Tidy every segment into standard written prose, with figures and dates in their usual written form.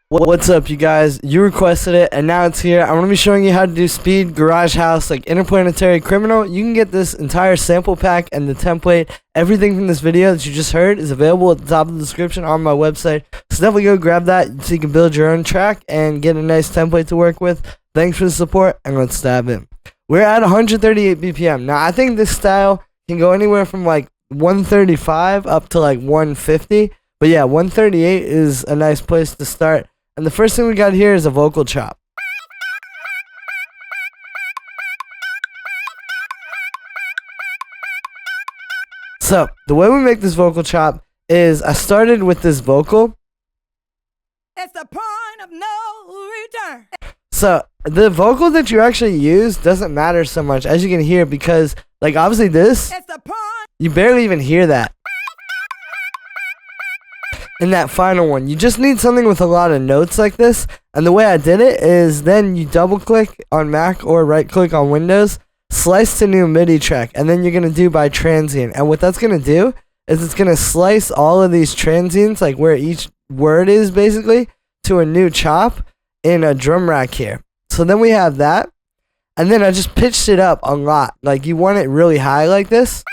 What's up, you guys? You requested it, and now it's here. I'm going to be showing you how to do speed garage house like Interplanetary Criminal. You can get this entire sample pack and the template. Everything from this video that you just heard is available at the top of the description on my website. So definitely go grab that so you can build your own track and get a nice template to work with. Thanks for the support, and let's dive in. We're at 138 BPM. Now, I think this style can go anywhere from like 135 up to like 150. But yeah, 138 is a nice place to start. And the first thing we got here is a vocal chop. So, the way we make this vocal chop is I started with this vocal. It's the point of no return. So, the vocal that you actually use doesn't matter so much, as you can hear, because, like, obviously this, It's the point. you barely even hear that in that final one. You just need something with a lot of notes like this. And the way I did it is then you double click on Mac or right click on Windows, slice to new MIDI track, and then you're going to do by transient. And what that's going to do is it's going to slice all of these transients, like where each word is basically, to a new chop in a drum rack here. So then we have that. And then I just pitched it up a lot. Like, you want it really high like this,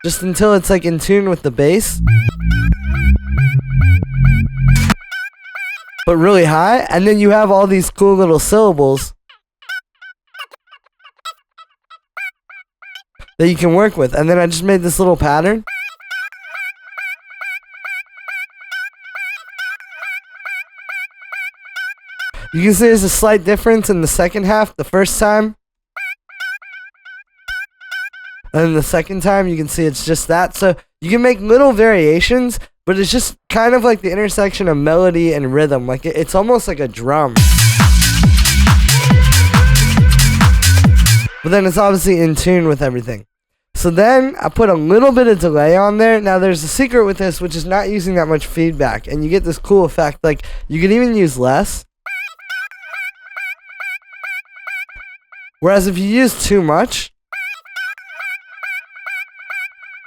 just until it's like in tune with the bass, but really high. And then you have all these cool little syllables that you can work with. And then I just made this little pattern. You can see there's a slight difference in the second half the first time. And then the second time you can see it's just that. So you can make little variations, but it's just kind of like the intersection of melody and rhythm. Like it's almost like a drum. But then it's obviously in tune with everything. So then I put a little bit of delay on there. Now there's a secret with this, which is not using that much feedback. And you get this cool effect. Like you could even use less. Whereas if you use too much,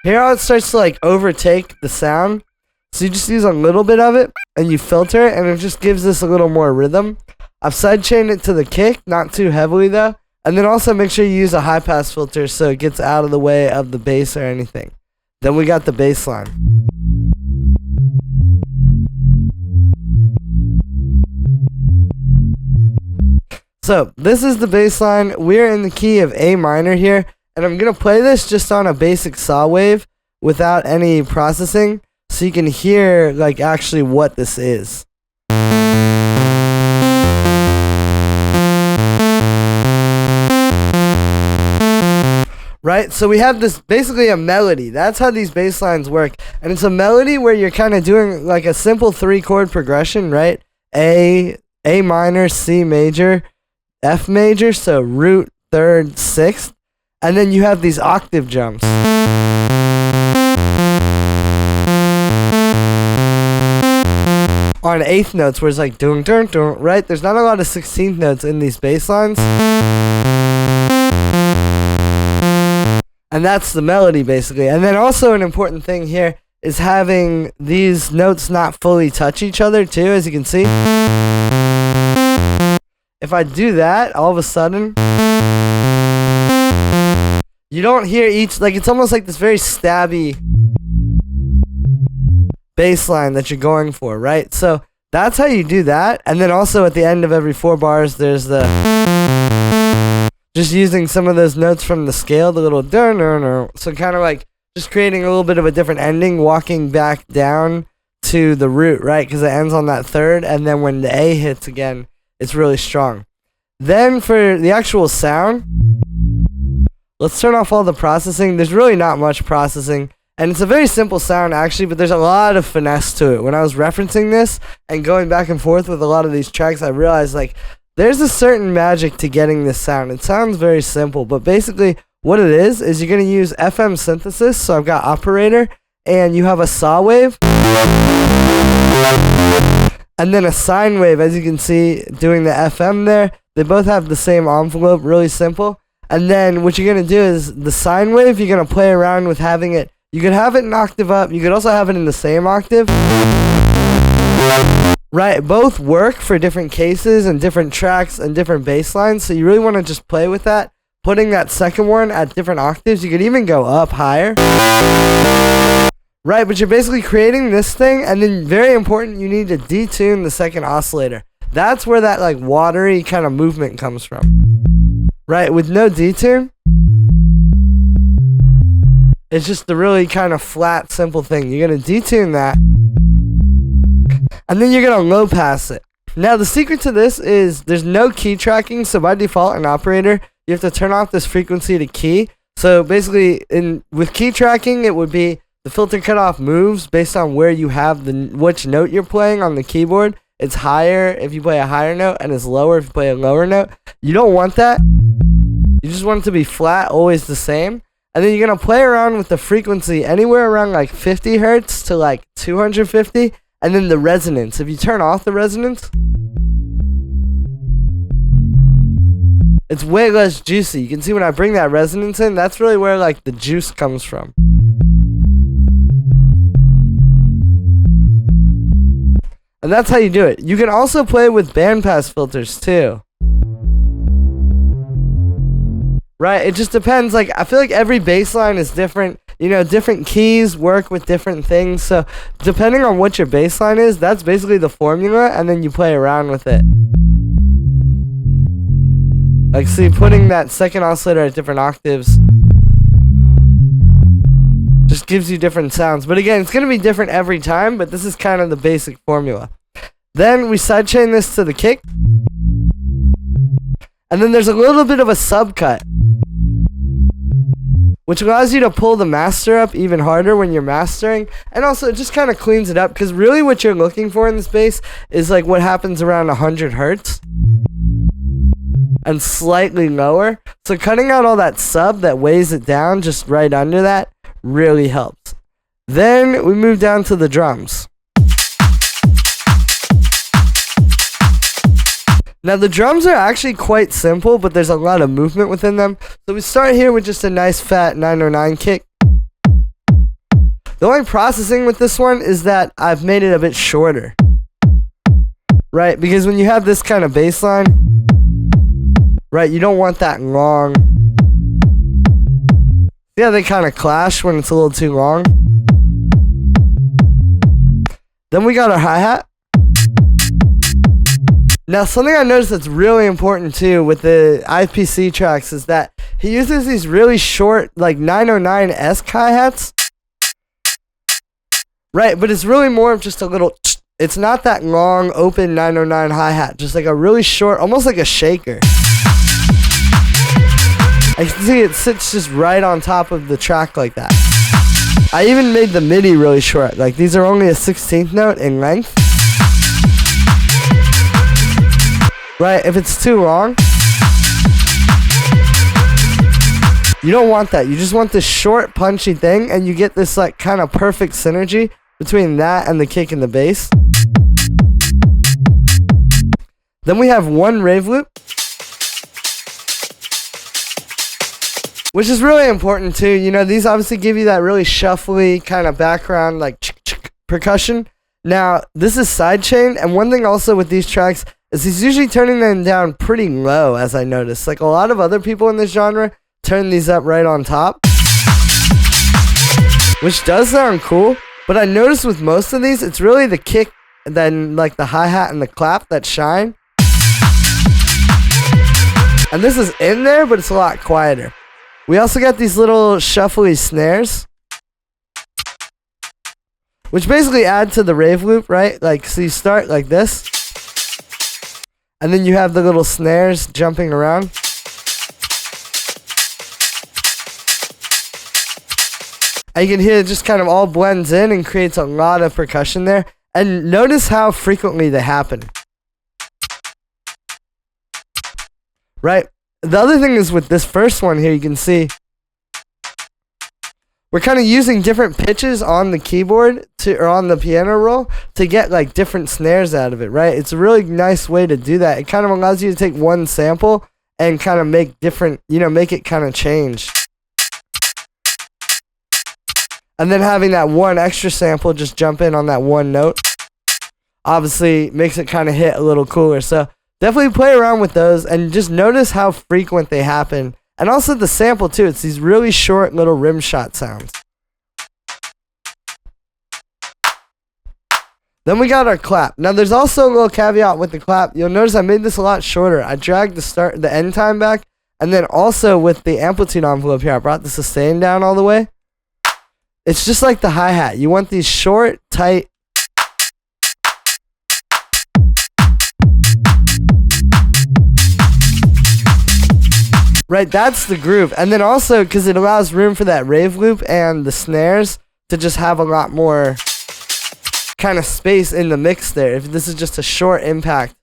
here how it starts to like overtake the sound. So you just use a little bit of it and you filter it, and it just gives this a little more rhythm. I've sidechained it to the kick, not too heavily though. And then also make sure you use a high pass filter so it gets out of the way of the bass or anything. Then we got the bass line. So this is the bass line. We're in the key of A minor here, and I'm gonna play this just on a basic saw wave without any processing, so you can hear like actually what this is. Right, so we have this basically a melody. That's how these bass lines work, and it's a melody where you're kind of doing like a simple 3-chord progression, right? A minor, C major, F major, so root, third, sixth, and then you have these octave jumps. On eighth notes, where it's like dun dun dun, right? There's not a lot of 16th notes in these bass lines. And that's the melody basically. And then also an important thing here is having these notes not fully touch each other too, as you can see. If I do that, all of a sudden, you don't hear each, like it's almost like this very stabby bass line that you're going for, right? So that's how you do that. And then also at the end of every 4 bars, there's the, just using some of those notes from the scale, the little dun dun dun. So kind of like just creating a little bit of a different ending, walking back down to the root, right? Because it ends on that third, and then when the A hits again, it's really strong. Then for the actual sound, let's turn off all the processing. There's really not much processing, and it's a very simple sound actually, but there's a lot of finesse to it. When I was referencing this and going back and forth with a lot of these tracks, I realized like there's a certain magic to getting this sound. It sounds very simple, but basically what it is you're going to use FM synthesis. So I've got operator, and you have a saw wave, and then a sine wave, as you can see, doing the FM there. They both have the same envelope, really simple. And then what you're going to do is the sine wave, you're going to play around with having it. You could have it an octave up. You could also have it in the same octave. Right, both work for different cases and different tracks and different bass lines, so you really want to just play with that. Putting that second one at different octaves, you could even go up higher. Right, but you're basically creating this thing, and then very important, you need to detune the second oscillator. That's where that like watery kind of movement comes from. Right, with no detune, it's just the really kind of flat, simple thing. You're going to detune that, and then you're going to low pass it. Now, the secret to this is there's no key tracking, so by default, an operator, you have to turn off this frequency to key. So basically, with key tracking, it would be the filter cutoff moves based on where you have which note you're playing on the keyboard. It's higher if you play a higher note, and it's lower if you play a lower note. You don't want that. You just want it to be flat, always the same. And then you're going to play around with the frequency anywhere around like 50 hertz to like 250. And then the resonance. If you turn off the resonance, it's way less juicy. You can see when I bring that resonance in, that's really where like the juice comes from. And that's how you do it. You can also play with bandpass filters too. Right, it just depends. Like, I feel like every bass line is different. You know, different keys work with different things. So, depending on what your bass line is, that's basically the formula, and then you play around with it. Like, see, putting that second oscillator at different octaves just gives you different sounds. But again, it's going to be different every time, but this is kind of the basic formula. Then we sidechain this to the kick. And then there's a little bit of a subcut, which allows you to pull the master up even harder when you're mastering. And also, it just kind of cleans it up, because really what you're looking for in this bass is like what happens around 100 hertz and slightly lower. So cutting out all that sub that weighs it down just right under that really helps. Then we move down to the drums. Now, the drums are actually quite simple, but there's a lot of movement within them. So we start here with just a nice fat 909 kick. The only processing with this one is that I've made it a bit shorter. Right? Because when you have this kind of bass line, right, you don't want that long. Yeah, they kind of clash when it's a little too long. Then we got our hi-hat. Now, something I noticed that's really important too with the IPC tracks is that he uses these really short, like 909-esque hi-hats. Right, but it's really more of just a little, it's not that long, open 909 hi-hat, just like a really short, almost like a shaker. I can see it sits just right on top of the track like that. I even made the MIDI really short, like these are only a 16th note in length. Right, if it's too long, you don't want that. You just want this short, punchy thing, and you get this like kind of perfect synergy between that and the kick and the bass. Then we have one rave loop, which is really important too. You know, these obviously give you that really shuffly kind of background, like percussion. Now, this is sidechain, and one thing also with these tracks is he's usually turning them down pretty low, as I noticed. Like a lot of other people in this genre turn these up right on top, which does sound cool. But I noticed with most of these, it's really the kick, and then like the hi-hat and the clap that shine. And this is in there, but it's a lot quieter. We also got these little shuffly snares, which basically add to the rave loop, right? Like, so you start like this, and then you have the little snares jumping around. And you can hear it just kind of all blends in and creates a lot of percussion there. And notice how frequently they happen. Right? The other thing is with this first one here, you can see we're kind of using different pitches on the keyboard or on the piano roll to get like different snares out of it, right? It's a really nice way to do that. It kind of allows you to take one sample and kind of make different, you know, make it kind of change. And then having that one extra sample just jump in on that one note. obviously makes it kind of hit a little cooler. So definitely play around with those and just notice how frequent they happen. And also the sample too. It's these really short little rim shot sounds. Then we got our clap. Now there's also a little caveat with the clap. You'll notice I made this a lot shorter. I dragged the end time back, and then also with the amplitude envelope here, I brought the sustain down all the way. It's just like the hi-hat. You want these short, tight. Right, that's the groove. And then also, because it allows room for that rave loop and the snares to just have a lot more kind of space in the mix there. If this is just a short impact.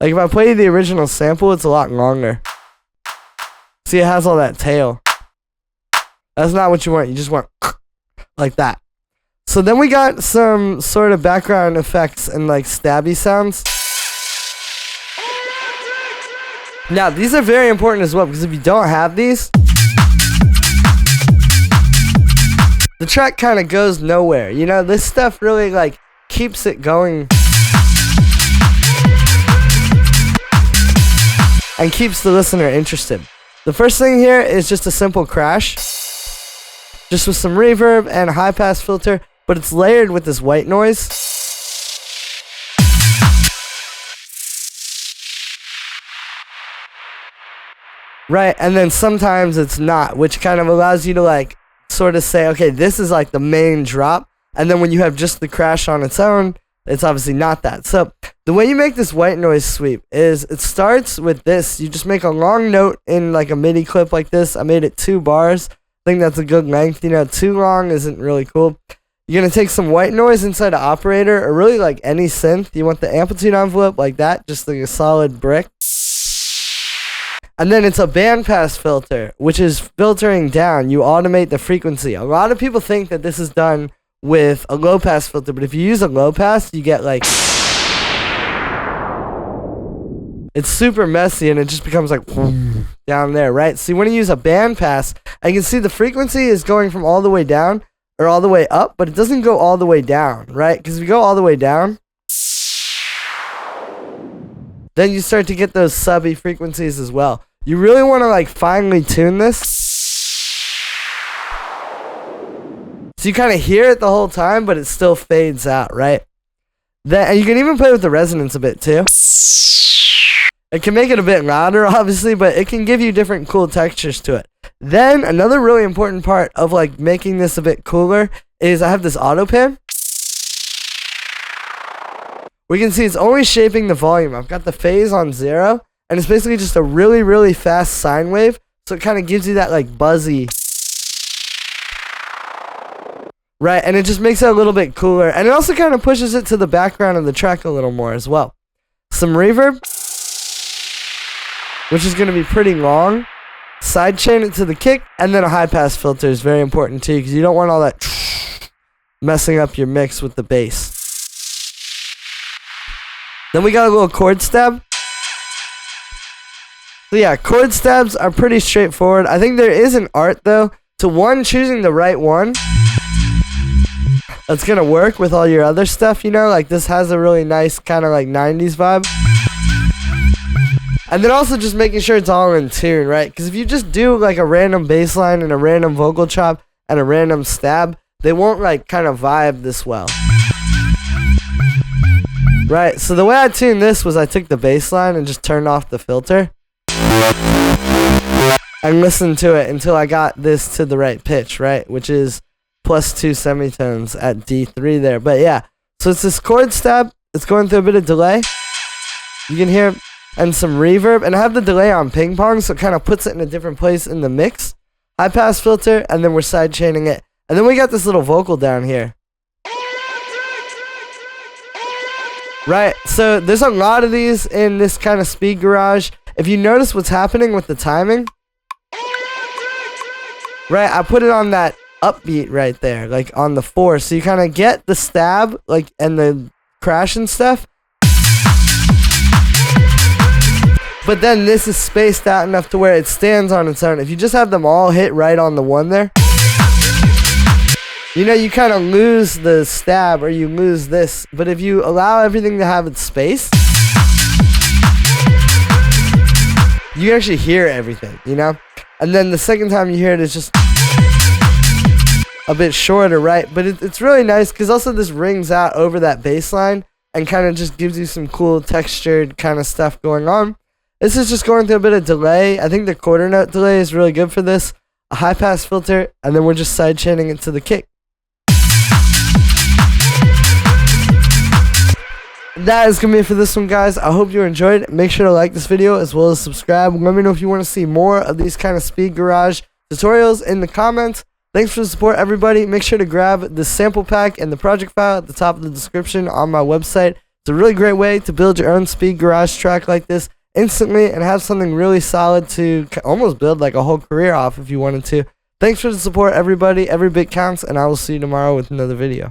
Like if I play the original sample, it's a lot longer. See, it has all that tail. That's not what you want. You just want like that. So then we got some sort of background effects and like stabby sounds. Now, these are very important as well, because if you don't have these, the track kind of goes nowhere. You know, this stuff really like keeps it going and keeps the listener interested. The first thing here is just a simple crash, just with some reverb and a high pass filter, but it's layered with this white noise. Right, and then sometimes it's not, which kind of allows you to like sort of say, okay, this is like the main drop, and then when you have just the crash on its own, it's obviously not that. So the way you make this white noise sweep is it starts with this. You just make a long note in like a MIDI clip like this. I made it 2 bars. I think that's a good length. You know, too long isn't really cool. You're going to take some white noise inside an operator, or really like any synth. You want the amplitude envelope like that, just like a solid brick. And then it's a bandpass filter, which is filtering down. You automate the frequency. A lot of people think that this is done with a low pass filter, but if you use a low pass, you get like, it's super messy and it just becomes like down there, right? So you want to use a bandpass, and you can see the frequency is going from all the way down or all the way up, but it doesn't go all the way down, right? Because if you go all the way down, then you start to get those subby frequencies as well. You really want to like finely tune this, so you kind of hear it the whole time, but it still fades out, right? Then, and you can even play with the resonance a bit too. It can make it a bit louder, obviously, but it can give you different cool textures to it. Then another really important part of like making this a bit cooler is I have this auto pan. We can see it's only shaping the volume. I've got the phase on 0, and it's basically just a really, really fast sine wave. So it kind of gives you that like buzzy, right? And it just makes it a little bit cooler. And it also kind of pushes it to the background of the track a little more as well. Some reverb, which is going to be pretty long. Sidechain it to the kick, and then a high pass filter is very important too, because you don't want all that messing up your mix with the bass. Then we got a little chord stab. So yeah, chord stabs are pretty straightforward. I think there is an art though to choosing the right one that's gonna work with all your other stuff, you know, like this has a really nice kind of like 90s vibe. And then also just making sure it's all in tune, right? Because if you just do like a random bass line and a random vocal chop and a random stab, they won't like kind of vibe this well. Right, so the way I tuned this was I took the bass line and just turned off the filter and listened to it until I got this to the right pitch, right? Which is +2 semitones at D3 there. But yeah, so it's this chord stab. It's going through a bit of delay. You can hear, and some reverb. And I have the delay on ping pong, so it kind of puts it in a different place in the mix. High pass filter, and then we're side chaining it. And then we got this little vocal down here. Right, so there's a lot of these in this kind of speed garage. If you notice what's happening with the timing, right, I put it on that upbeat right there, like on the 4, so you kind of get the stab, like, and the crash and stuff. But then this is spaced out enough to where it stands on its own. If you just have them all hit right on the 1 there, You know, you kind of lose the stab or you lose this, but if you allow everything to have its space, you can actually hear everything, you know? And then the second time you hear it, it's just a bit shorter, right? But it's really nice because also this rings out over that bass line and kind of just gives you some cool textured kind of stuff going on. This is just going through a bit of delay. I think the quarter note delay is really good for this. A high pass filter, and then we're just side chaining it to the kick. That is going to be it for this one, guys. I hope you enjoyed. Make sure to like this video as well as subscribe. Let me know if you want to see more of these kind of Speed Garage tutorials in the comments. Thanks for the support, everybody. Make sure to grab the sample pack and the project file at the top of the description on my website. It's a really great way to build your own Speed Garage track like this instantly and have something really solid to almost build like a whole career off if you wanted to. Thanks for the support, everybody. Every bit counts, and I will see you tomorrow with another video.